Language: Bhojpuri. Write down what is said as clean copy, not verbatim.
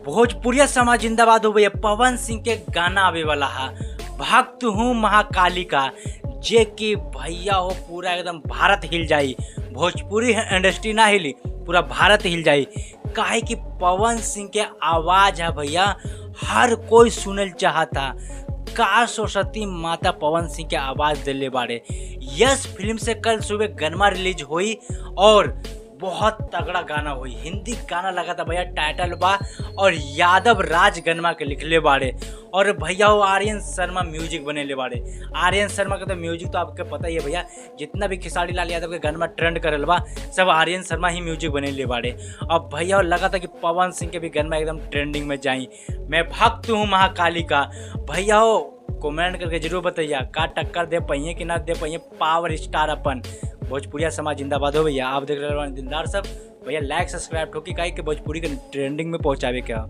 भोजपुरिया समाज जिंदाबाद हो भैया। पवन सिंह के गाना आवे वाला है, भक्त हूँ महाकाली का, जे कि भैया हो पूरा एकदम भारत हिल जाई। भोजपुरी इंडस्ट्री ना हिली, पूरा भारत हिल जाई। काहे कि पवन सिंह के आवाज़ है भैया, हर कोई सुनल चाहता। का सरस्वती माता पवन सिंह के आवाज़ दिले बारे। यस फिल्म से कल सुबह गनमा रिलीज हुई और बहुत तगड़ा गाना हुई। हिंदी गाना लगा था भैया, टाइटल बा और यादव राज गनमा के लिखले बारे। और भैया वो आर्यन शर्मा म्यूजिक बने ले बारे। आर्यन शर्मा का तो म्यूजिक तो आपके पता ही है भैया, जितना भी खेसारी लाल यादव के गनमा ट्रेंड करल बा सब आर्यन शर्मा ही म्यूजिक बने ले बारे। अब भैया लगा था कि पवन सिंह के भी गनमा एकदम ट्रेंडिंग में जाई। मैं भक्त हूँ महाकाली का। भैया हो कमेंट करके जरूर बताइए का टक्कर दे पाइए कि ना दे पाइए पावर स्टार अपन। भोजपुरिया समाज जिंदाबाद हो भैया। आप देख रहे हो दिलदार सब भैया, लाइक सब्सक्राइब ठोकी काहे कि भोजपुरी के ट्रेंडिंग में पहुंचावे क्या।